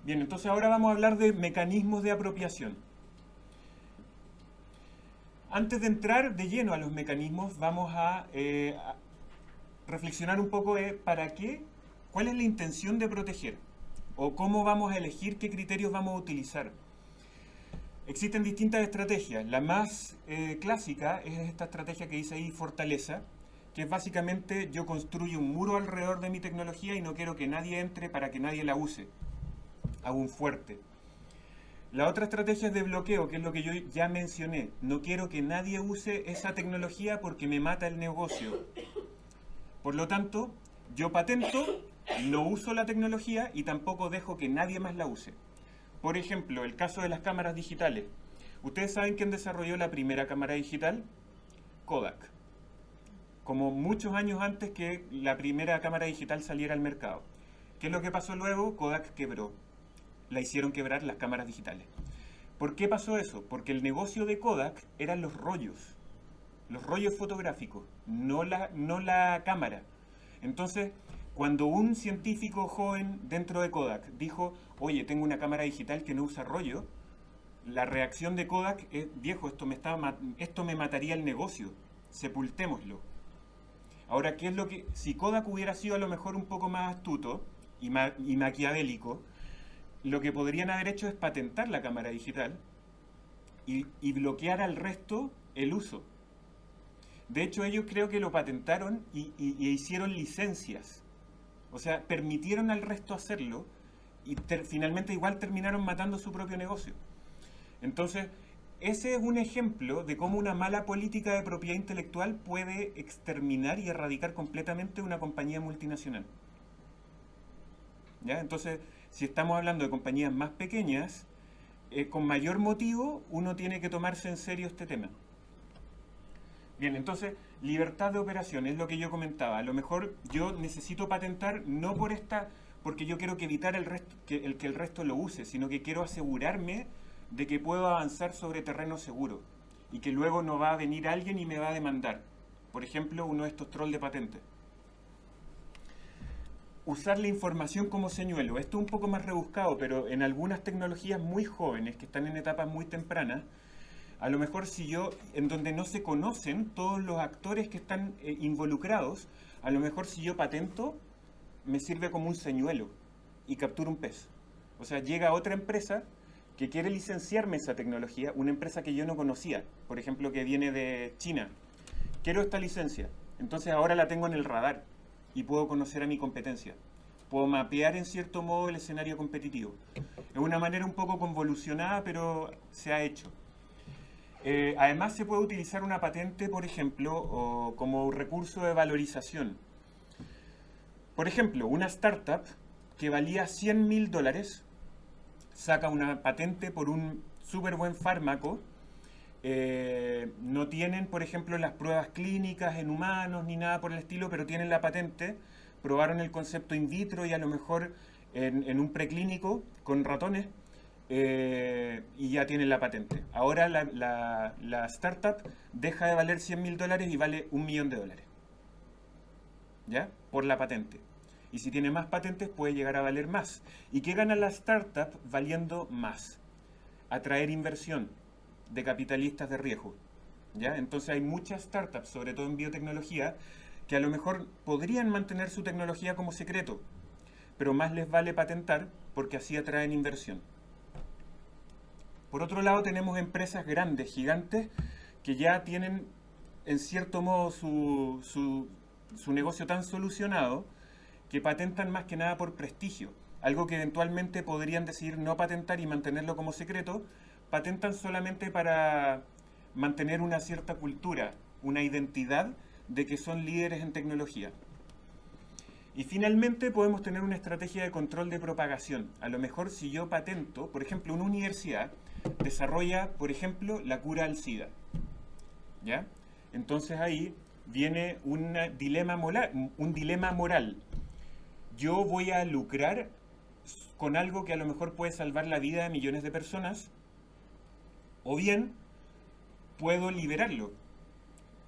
Bien, entonces ahora vamos a hablar de mecanismos de apropiación. Antes de entrar de lleno a los mecanismos, vamos a reflexionar un poco de para qué, cuál es la intención de proteger, o cómo vamos a elegir qué criterios vamos a utilizar. Existen distintas estrategias. La más clásica es esta estrategia que dice ahí fortaleza, que es básicamente yo construyo un muro alrededor de mi tecnología y no quiero que nadie entre para que nadie la use. Hago un fuerte. La otra estrategia es de bloqueo, que es lo que yo ya mencioné. No quiero que nadie use esa tecnología porque me mata el negocio. Por lo tanto, yo patento, no uso la tecnología y tampoco dejo que nadie más la use. Por ejemplo, el caso de las cámaras digitales. ¿Ustedes saben quién desarrolló la primera cámara digital? Kodak. Como muchos años antes que la primera cámara digital saliera al mercado. ¿Qué es lo que pasó luego? Kodak quebró. La hicieron quebrar las cámaras digitales. ¿Por qué pasó eso? Porque el negocio de Kodak eran los rollos fotográficos, no la cámara. Entonces, cuando un científico joven dentro de Kodak dijo, oye, tengo una cámara digital que no usa rollo, la reacción de Kodak es, viejo, esto me mataría el negocio, sepultémoslo. Ahora, ¿qué es lo que, si Kodak hubiera sido a lo mejor un poco más astuto y maquiavélico, lo que podrían haber hecho es patentar la cámara digital y bloquear al resto el uso? De hecho, ellos creo que lo patentaron y hicieron licencias. O sea, permitieron al resto hacerlo y finalmente igual terminaron matando su propio negocio. Entonces, ese es un ejemplo de cómo una mala política de propiedad intelectual puede exterminar y erradicar completamente una compañía multinacional. ¿Ya? Entonces, si estamos hablando de compañías más pequeñas, con mayor motivo uno tiene que tomarse en serio este tema. Bien, entonces, libertad de operación es lo que yo comentaba. A lo mejor yo necesito patentar no porque yo quiero que evitar que el resto lo use, sino que quiero asegurarme de que puedo avanzar sobre terreno seguro y que luego no va a venir alguien y me va a demandar. Por ejemplo, uno de estos trolls de patentes. Usar la información como señuelo. Esto es un poco más rebuscado, pero en algunas tecnologías muy jóvenes, que están en etapas muy tempranas, a lo mejor en donde no se conocen todos los actores que están involucrados, a lo mejor si yo patento, me sirve como un señuelo y capturo un pez. O sea, llega otra empresa que quiere licenciarme esa tecnología, una empresa que yo no conocía, por ejemplo, que viene de China. Quiero esta licencia, entonces ahora la tengo en el radar y puedo conocer a mi competencia. Puedo mapear en cierto modo el escenario competitivo. Es una manera un poco convolucionada, pero se ha hecho. Además se puede utilizar una patente, por ejemplo, como recurso de valorización. Por ejemplo, una startup que valía $100.000 saca una patente por un súper buen fármaco. No tienen, por ejemplo, las pruebas clínicas en humanos ni nada por el estilo, pero tienen la patente, probaron el concepto in vitro y a lo mejor en un preclínico con ratones. Y ya tienen la patente. Ahora la startup deja de valer $100.000 y vale $1.000.000. ¿Ya? Por la patente. Y si tiene más patentes puede llegar a valer más. ¿Y qué gana la startup valiendo más? Atraer inversión de capitalistas de riesgo. ¿Ya? Entonces hay muchas startups, sobre todo en biotecnología, que a lo mejor podrían mantener su tecnología como secreto, pero más les vale patentar porque así atraen inversión. Por otro lado tenemos empresas grandes, gigantes, que ya tienen en cierto modo su negocio tan solucionado que patentan más que nada por prestigio. Algo que eventualmente podrían decidir no patentar y mantenerlo como secreto, patentan solamente para mantener una cierta cultura, una identidad de que son líderes en tecnología. Y finalmente podemos tener una estrategia de control de propagación. A lo mejor si yo patento, por ejemplo, una universidad desarrolla, por ejemplo, la cura al SIDA. ¿Ya? Entonces ahí viene un dilema moral. Yo voy a lucrar con algo que a lo mejor puede salvar la vida de millones de personas, o bien puedo liberarlo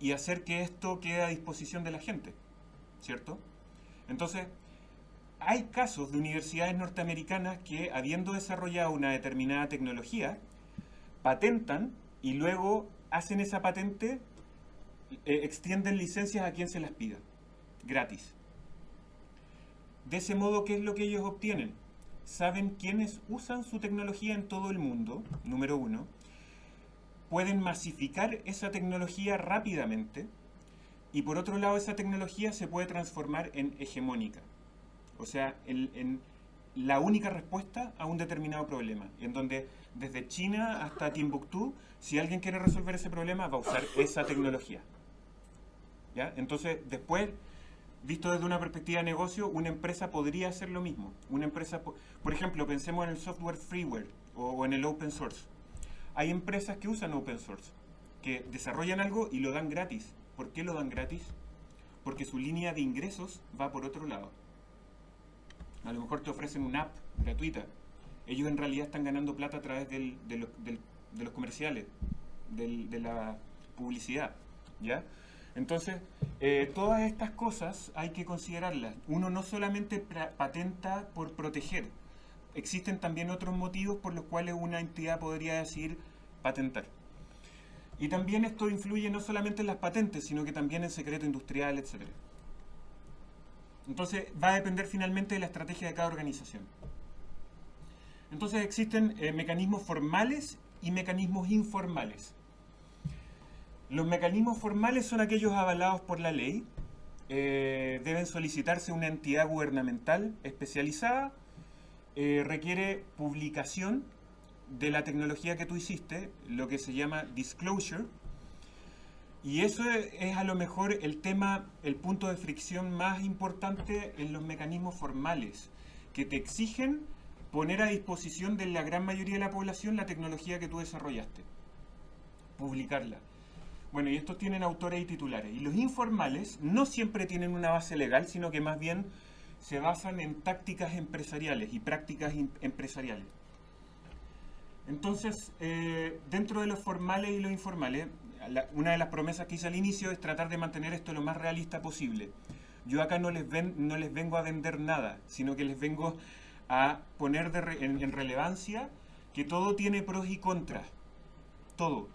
y hacer que esto quede a disposición de la gente, ¿cierto? Entonces, hay casos de universidades norteamericanas que, habiendo desarrollado una determinada tecnología, patentan y luego hacen esa patente, extienden licencias a quien se las pida, gratis. De ese modo, ¿qué es lo que ellos obtienen? Saben quiénes usan su tecnología en todo el mundo, número uno. Pueden masificar esa tecnología rápidamente. Y por otro lado, esa tecnología se puede transformar en hegemónica. O sea, en la única respuesta a un determinado problema. En donde desde China hasta Timbuktu, si alguien quiere resolver ese problema, va a usar esa tecnología. ¿Ya? Entonces, después, visto desde una perspectiva de negocio, una empresa podría hacer lo mismo. Una empresa, por ejemplo, pensemos en el software freeware o en el open source. Hay empresas que usan open source, que desarrollan algo y lo dan gratis. ¿Por qué lo dan gratis? Porque su línea de ingresos va por otro lado. A lo mejor te ofrecen una app gratuita. Ellos en realidad están ganando plata a través de los comerciales, de la publicidad, ¿ya? Entonces, todas estas cosas hay que considerarlas. Uno no solamente patenta por proteger. Existen también otros motivos por los cuales una entidad podría decidir patentar. Y también esto influye no solamente en las patentes, sino que también en secreto industrial, etc. Entonces, va a depender finalmente de la estrategia de cada organización. Entonces, existen mecanismos formales y mecanismos informales. Los mecanismos formales son aquellos avalados por la ley. Deben solicitarse una entidad gubernamental especializada. Requiere publicación de la tecnología que tú hiciste, lo que se llama disclosure. Y eso es a lo mejor el punto de fricción más importante en los mecanismos formales, que te exigen poner a disposición de la gran mayoría de la población la tecnología que tú desarrollaste. Publicarla. Bueno, y estos tienen autores y titulares. Y los informales no siempre tienen una base legal, sino que más bien se basan en tácticas empresariales y prácticas empresariales. Entonces, dentro de los formales y los informales, una de las promesas que hice al inicio es tratar de mantener esto lo más realista posible. Yo acá no les vengo a vender nada, sino que les vengo a poner en relevancia que todo tiene pros y contras. Todo.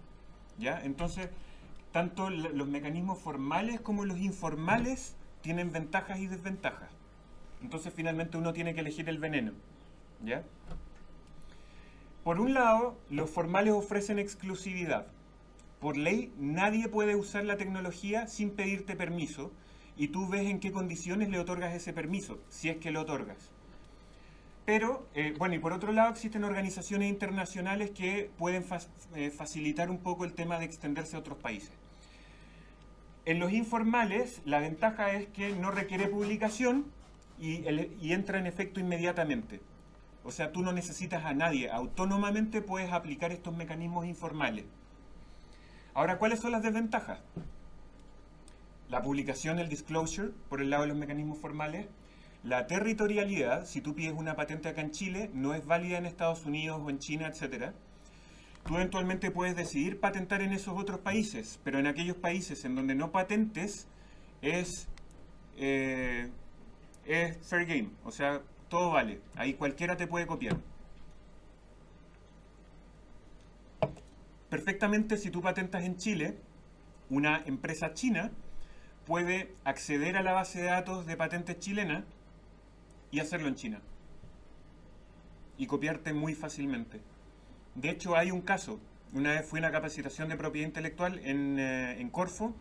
¿Ya? Entonces, tanto los mecanismos formales como los informales tienen ventajas y desventajas. Entonces, finalmente uno tiene que elegir el veneno. ¿Ya? Por un lado, los formales ofrecen exclusividad. Por ley, nadie puede usar la tecnología sin pedirte permiso y tú ves en qué condiciones le otorgas ese permiso, si es que lo otorgas. Pero, bueno, y por otro lado existen organizaciones internacionales que pueden facilitar un poco el tema de extenderse a otros países. En los informales, la ventaja es que no requiere publicación y entra en efecto inmediatamente. O sea, tú no necesitas a nadie. Autónomamente puedes aplicar estos mecanismos informales. Ahora, ¿cuáles son las desventajas? La publicación, el disclosure, por el lado de los mecanismos formales. La territorialidad, si tú pides una patente acá en Chile, no es válida en Estados Unidos o en China, etc. Tú eventualmente puedes decidir patentar en esos otros países, pero en aquellos países en donde no patentes es fair game, o sea, todo vale. Ahí cualquiera te puede copiar. Perfectamente, si tú patentas en Chile, una empresa china puede acceder a la base de datos de patentes chilena y hacerlo en China. Y copiarte muy fácilmente. De hecho, hay un caso. Una vez fui a una capacitación de propiedad intelectual en Corfo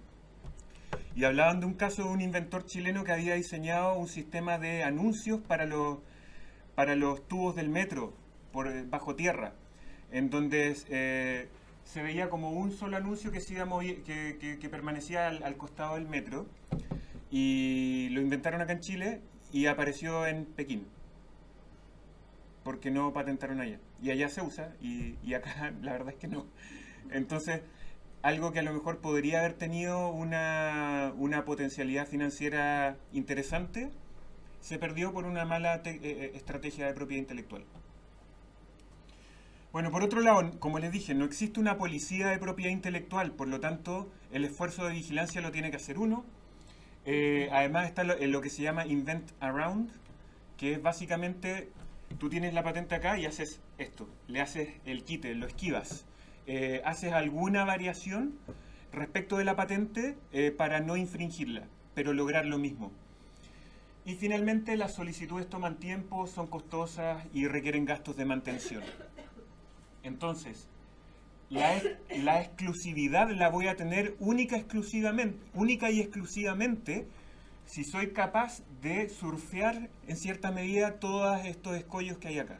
y hablaban de un caso de un inventor chileno que había diseñado un sistema de anuncios para los tubos del metro bajo tierra, en donde se veía como un solo anuncio que permanecía al costado del metro, y lo inventaron acá en Chile y apareció en Pekín, porque no patentaron allá. Y allá se usa y acá la verdad es que no. Entonces, algo que a lo mejor podría haber tenido una potencialidad financiera interesante, se perdió por una mala estrategia de propiedad intelectual. Bueno, por otro lado, como les dije, no existe una policía de propiedad intelectual, por lo tanto, el esfuerzo de vigilancia lo tiene que hacer uno. Además está lo que se llama Invent Around, que es básicamente, tú tienes la patente acá y haces esto, le haces el quite, lo esquivas, haces alguna variación respecto de la patente para no infringirla, pero lograr lo mismo. Y finalmente las solicitudes toman tiempo, son costosas y requieren gastos de mantención. Entonces, la exclusividad la voy a tener única y exclusivamente si soy capaz de surfear en cierta medida todos estos escollos que hay acá.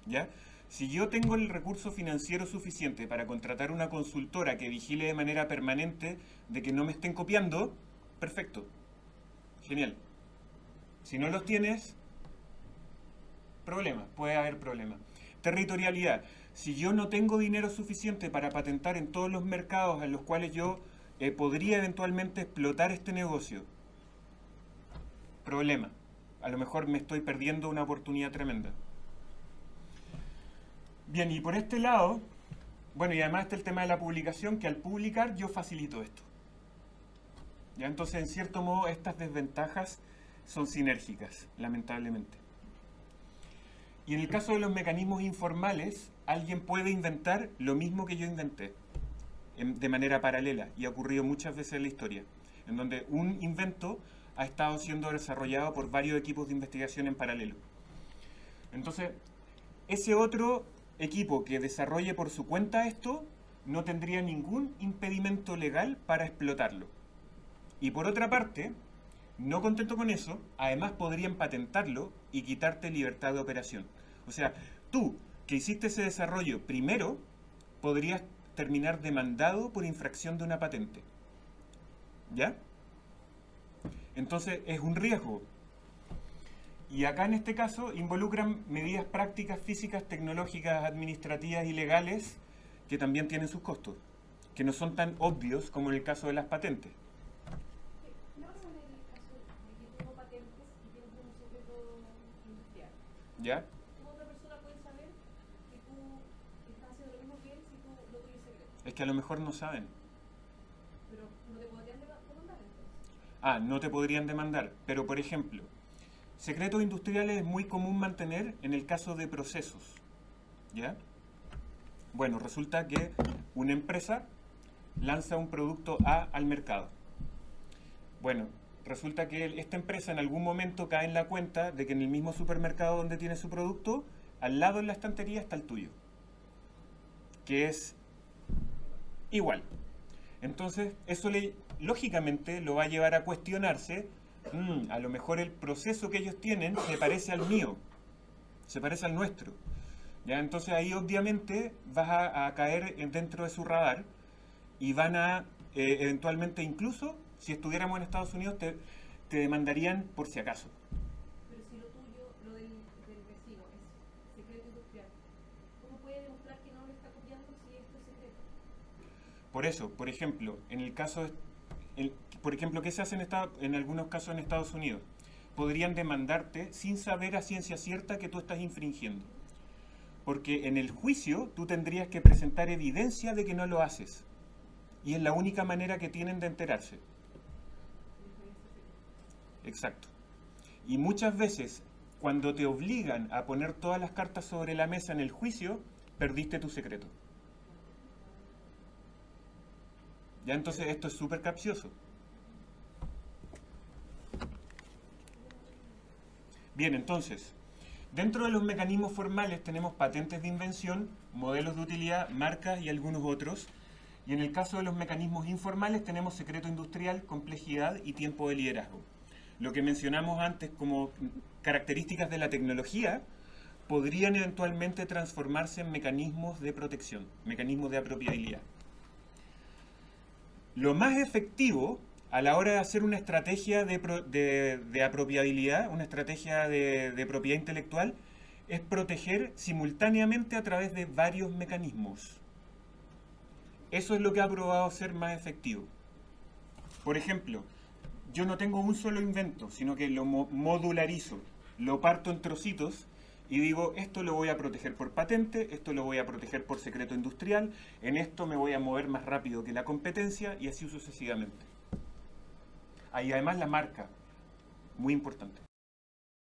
¿Ya? Si yo tengo el recurso financiero suficiente para contratar una consultora que vigile de manera permanente de que no me estén copiando, perfecto, genial. Si no los tienes, problema, puede haber problema. Territorialidad. Si yo no tengo dinero suficiente para patentar en todos los mercados en los cuales yo podría eventualmente explotar este negocio, problema. A lo mejor me estoy perdiendo una oportunidad tremenda. Bien, y por este lado, bueno, y además está el tema de la publicación, que al publicar yo facilito esto. ¿Ya? Entonces, en cierto modo, estas desventajas son sinérgicas, lamentablemente. Y en el caso de los mecanismos informales, alguien puede inventar lo mismo que yo inventé, de manera paralela, y ha ocurrido muchas veces en la historia, en donde un invento ha estado siendo desarrollado por varios equipos de investigación en paralelo. Entonces, ese otro equipo que desarrolle por su cuenta esto, no tendría ningún impedimento legal para explotarlo. Y por otra parte, no contento con eso, además podrían patentarlo y quitarte libertad de operación. O sea, tú que hiciste ese desarrollo primero, podrías terminar demandado por infracción de una patente. ¿Ya? Entonces es un riesgo. Y acá en este caso involucran medidas prácticas, físicas, tecnológicas, administrativas y legales que también tienen sus costos, que no son tan obvios como en el caso de las patentes. ¿Qué pasa en el caso de que tengo patentes y tienes un secreto industrial? ¿Ya? ¿Cómo otra persona puede saber que tú estás haciendo lo mismo que él si tú lo tuyo es secreto? Es que a lo mejor no saben. Pero no te podrían demandar entonces. Ah, no te podrían demandar, pero por ejemplo, secretos industriales es muy común mantener en el caso de procesos. ¿Ya? Bueno, resulta que una empresa lanza un producto A al mercado. Bueno, resulta que esta empresa en algún momento cae en la cuenta de que en el mismo supermercado donde tiene su producto, al lado en la estantería está el tuyo, que es igual. Entonces, eso lógicamente lo va a llevar a cuestionarse, a lo mejor el proceso que ellos tienen se parece al mío, se parece al nuestro. ¿Ya? Entonces ahí obviamente vas a caer dentro de su radar y van a eventualmente, incluso si estuviéramos en Estados Unidos, te demandarían por si acaso. Pero si lo tuyo, lo del vecino, es secreto industrial, ¿cómo puede demostrar que no lo está copiando si esto es secreto? Por eso, por ejemplo, en el caso, por ejemplo, ¿qué se hace en algunos casos en Estados Unidos? Podrían demandarte sin saber a ciencia cierta que tú estás infringiendo. Porque en el juicio tú tendrías que presentar evidencia de que no lo haces. Y es la única manera que tienen de enterarse. Exacto. Y muchas veces, cuando te obligan a poner todas las cartas sobre la mesa en el juicio, perdiste tu secreto. Ya, entonces esto es súper capcioso. Bien, entonces, dentro de los mecanismos formales tenemos patentes de invención, modelos de utilidad, marcas y algunos otros. Y en el caso de los mecanismos informales tenemos secreto industrial, complejidad y tiempo de liderazgo. Lo que mencionamos antes como características de la tecnología podrían eventualmente transformarse en mecanismos de protección, mecanismos de apropiabilidad. Lo más efectivo a la hora de hacer una estrategia de apropiabilidad, una estrategia de propiedad intelectual, es proteger simultáneamente a través de varios mecanismos. Eso es lo que ha probado ser más efectivo. Por ejemplo, yo no tengo un solo invento, sino que lo modularizo, lo parto en trocitos y digo, esto lo voy a proteger por patente, esto lo voy a proteger por secreto industrial, en esto me voy a mover más rápido que la competencia y así sucesivamente. Ahí además la marca, muy importante.